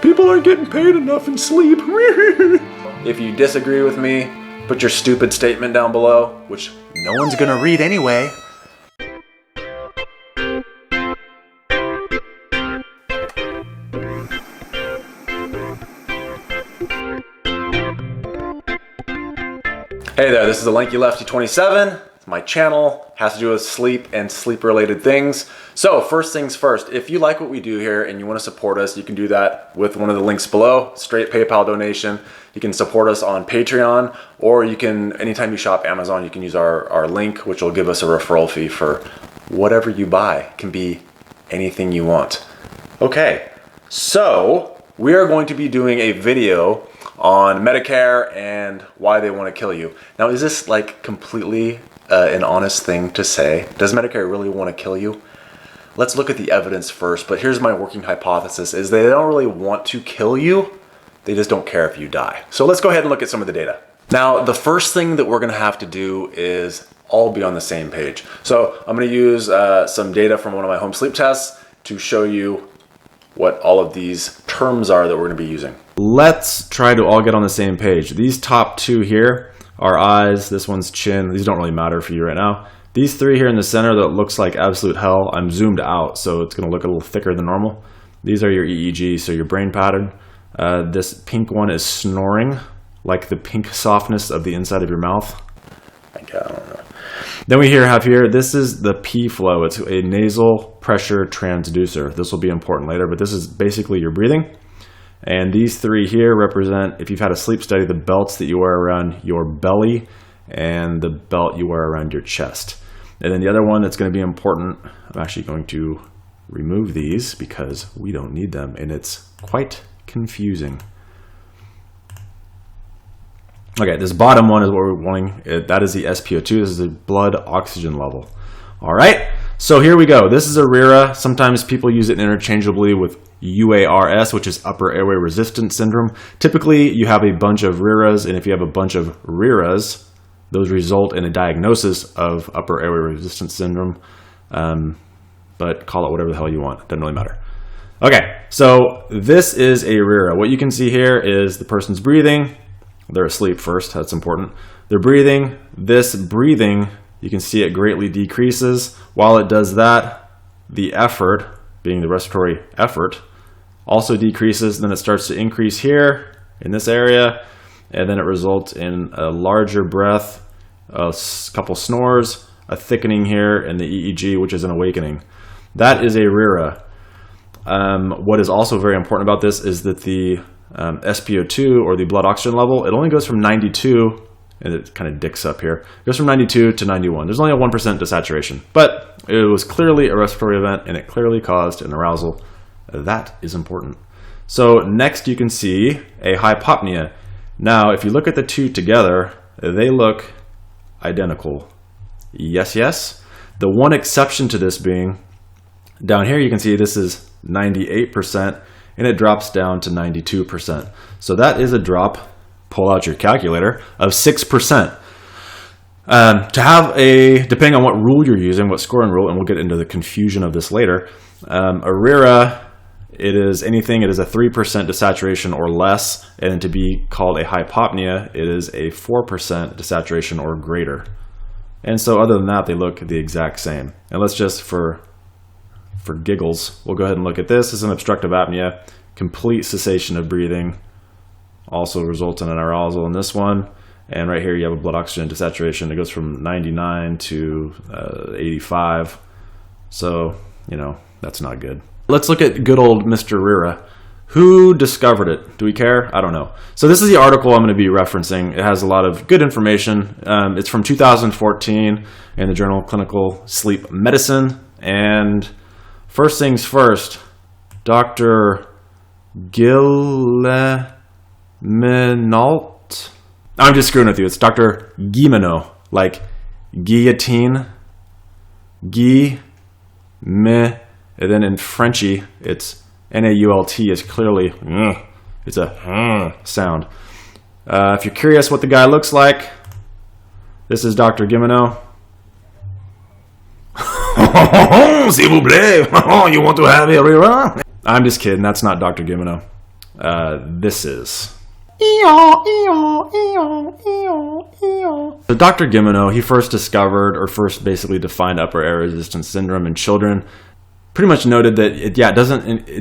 People aren't getting paid enough in sleep. If you disagree with me, put your stupid statement down below, which no one's gonna read anyway. Hey there, this is the Lanky Lefty 27. My channel has to do with sleep and sleep related things. So first things first, if you like what we do here and you want to support us, you can do that with one of the links below, straight PayPal donation. You can support us on Patreon, or you can, anytime you shop Amazon, you can use our link, which will give us a referral fee for whatever you buy. It can be anything you want. Okay, so we are going to be doing a video on Medicare and why they want to kill you. Now, is this like completely an honest thing to say? Does Medicare really want to kill you? Let's look at the evidence first, but here's my working hypothesis is they don't really want to kill you, they just don't care if you die. So let's go ahead and look at some of the data. Now, the first thing that we're gonna have to do is all be on the same page. So I'm gonna use some data from one of my home sleep tests to show you what all of these terms are that we're gonna be using. Let's try to all get on the same page. These top two here are eyes, this one's chin. These don't really matter for you right now. These three here in the center that looks like absolute hell, I'm zoomed out, so it's gonna look a little thicker than normal. These are your EEG, so your brain pattern. This pink one is snoring, like the pink softness of the inside of your mouth. I don't know. Then we have here, this is the P flow. It's a nasal pressure transducer. This will be important later, but this is basically your breathing. And these three here represent, if you've had a sleep study, the belts that you wear around your belly and the belt you wear around your chest. And then the other one that's going to be important, I'm actually going to remove these because we don't need them, and it's quite confusing. Okay, this bottom one is what we're wanting. That is the SpO2. This is the blood oxygen level. All right, so here we go. This is a RERA. Sometimes people use it interchangeably with UARS, which is upper airway resistance syndrome. Typically, you have a bunch of RERAs, and if you have a bunch of RERAs, those result in a diagnosis of upper airway resistance syndrome. But call it whatever the hell you want. Doesn't really matter. Okay, so this is a RERA. What you can see here is the person's breathing. They're asleep first. That's important. They're breathing. This breathing, you can see it greatly decreases. While it does that, the effort, being the respiratory effort, also decreases. Then it starts to increase here in this area, and then it results in a larger breath, a couple snores, a thickening here, and the EEG, which is an awakening. That is a RERA. What is also very important about this is that the SpO2, or the blood oxygen level, it only goes from 92, and it kind of dicks up here. It goes from 92 to 91. There's only a 1% desaturation, but it was clearly a respiratory event, and it clearly caused an arousal. That is important. So next you can see a hypopnea. Now, if you look at the two together, they look identical. Yes, yes. The one exception to this being, down here you can see this is 98%, and it drops down to 92%. So that is a drop, pull out your calculator, of 6%. To have a, depending on what rule you're using, what scoring rule, and we'll get into the confusion of this later, a RERA, it is anything, it is a 3% desaturation or less, and to be called a hypopnea, it is a 4% desaturation or greater. And so other than that, they look the exact same. And let's just, for giggles, we'll go ahead and look at this. This is an obstructive apnea, complete cessation of breathing, also results in an arousal in this one. And right here you have a blood oxygen desaturation. It goes from 99 to 85. So, you know, that's not good. Let's look at good old Mr. RERA. Who discovered it? Do we care? I don't know. So this is the article I'm going to be referencing. It has a lot of good information. It's from 2014 in the journal Clinical Sleep Medicine. And first things first, Dr. Guilleminault. I'm just screwing with you. It's Dr. Guilleminault, like guillotine, and then in Frenchy, it's N-A-U-L-T is clearly, it's a sound. If you're curious what the guy looks like, this is Dr. Guilleminault. S'il vous plaît, you want to have a RERA? I'm just kidding. That's not Dr. Guilleminault. this is. So Dr. Gimeno, he first discovered, or first basically defined upper air resistance syndrome in children. Pretty much noted that it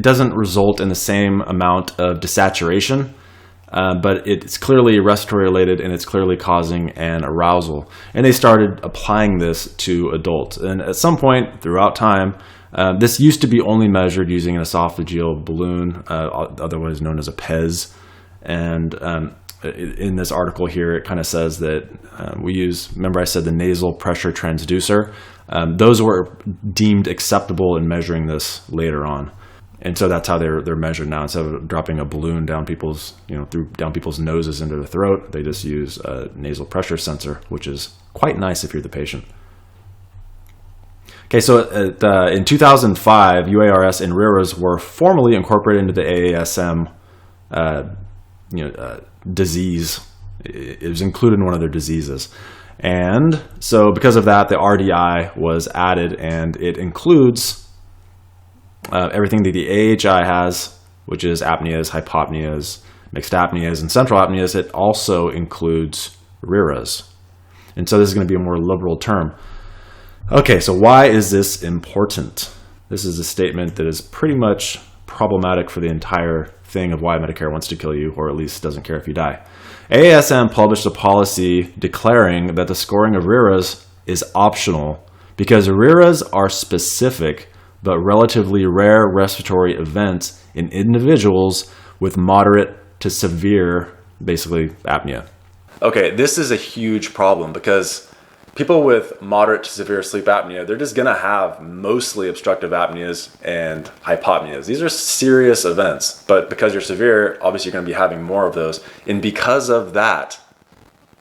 doesn't result in the same amount of desaturation, but it's clearly respiratory related and it's clearly causing an arousal. And they started applying this to adults. And at some point throughout time, this used to be only measured using an esophageal balloon, otherwise known as a PEZ. And in this article here, it kind of says that we use, remember I said the nasal pressure transducer, those were deemed acceptable in measuring this later on. And so that's how they're measured now. Instead of dropping a balloon down people's, down people's noses into the throat, they just use a nasal pressure sensor, which is quite nice if you're the patient. Okay, so in 2005, UARS and RERAS were formally incorporated into the AASM disease. It was included in one of their diseases. And so because of that, the RDI was added, and it includes everything that the AHI has, which is apneas, hypopneas, mixed apneas, and central apneas. It also includes RERAS. And so this is going to be a more liberal term. Okay, so why is this important? This is a statement that is pretty much problematic for the entire thing of why Medicare wants to kill you, or at least doesn't care if you die. AASM published a policy declaring that the scoring of RERAS is optional because RERAS are specific but relatively rare respiratory events in individuals with moderate to severe, basically, apnea. Okay, this is a huge problem because people with moderate to severe sleep apnea, they're just gonna have mostly obstructive apneas and hypopneas. These are serious events, but because you're severe, obviously you're gonna be having more of those. And because of that,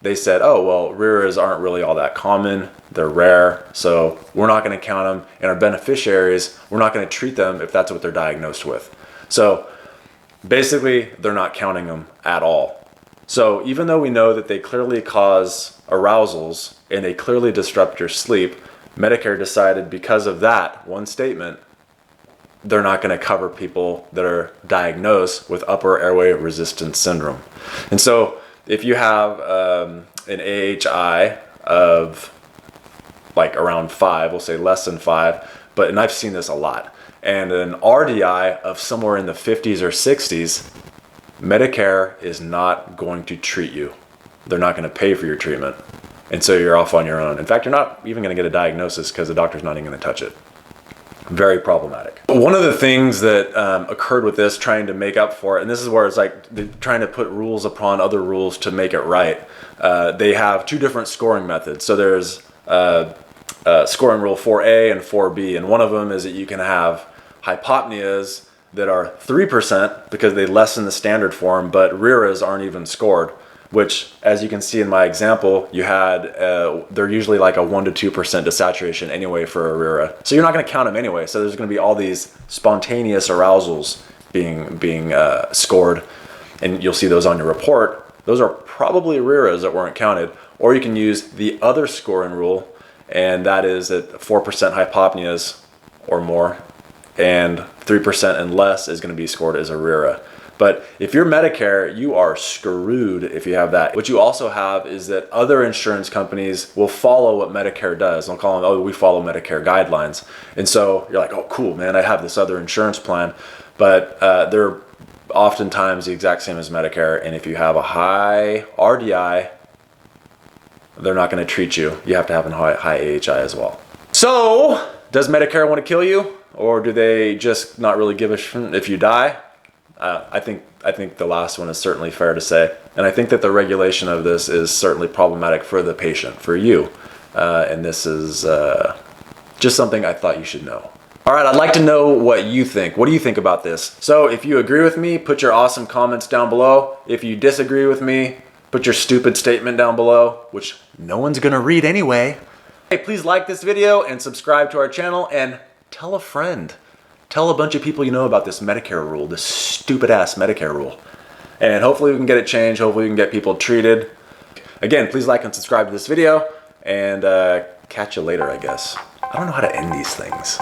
they said, oh, well, RERAS aren't really all that common. They're rare, so we're not gonna count them. And our beneficiaries, we're not gonna treat them if that's what they're diagnosed with. So basically, they're not counting them at all. So even though we know that they clearly cause arousals and they clearly disrupt your sleep, Medicare decided because of that one statement, they're not going to cover people that are diagnosed with upper airway resistance syndrome. And so if you have an AHI of like around 5, we'll say less than 5, and I've seen this a lot, and an RDI of somewhere in the 50s or 60s, Medicare is not going to treat you. They're not going to pay for your treatment. And so you're off on your own. In fact, you're not even going to get a diagnosis because the doctor's not even going to touch it. Very problematic. One of the things that occurred with this, trying to make up for it, and this is where it's like they're trying to put rules upon other rules to make it right. They have two different scoring methods. So there's scoring rule 4A and 4B. And one of them is that you can have hypopneas that are 3% because they lessen the standard form, but RERAS aren't even scored, which, as you can see in my example, you had, they're usually like a 1 to 2% desaturation anyway for a RERA. So you're not going to count them anyway. So there's going to be all these spontaneous arousals being scored, and you'll see those on your report. Those are probably RERAS that weren't counted, or you can use the other scoring rule, and that is at 4% hypopneas or more, and 3% and less is going to be scored as a RERA. But if you're Medicare, you are screwed if you have that. What you also have is that other insurance companies will follow what Medicare does. They'll call them, oh, we follow Medicare guidelines. And so you're like, oh, cool, man, I have this other insurance plan. But they're oftentimes the exact same as Medicare. And if you have a high RDI, they're not going to treat you. You have to have a high AHI as well. So does Medicare want to kill you? Or do they just not really give a shit if you die? I think the last one is certainly fair to say. And I think that the regulation of this is certainly problematic for the patient, for you. And this is just something I thought you should know. All right, I'd like to know what you think. What do you think about this? So if you agree with me, put your awesome comments down below. If you disagree with me, put your stupid statement down below, which no one's gonna read anyway. Hey, please like this video and subscribe to our channel, and tell a friend. Tell a bunch of people you know about this Medicare rule, this stupid ass Medicare rule. And hopefully we can get it changed. Hopefully we can get people treated. Again, please like and subscribe to this video, and catch you later, I guess. I don't know how to end these things.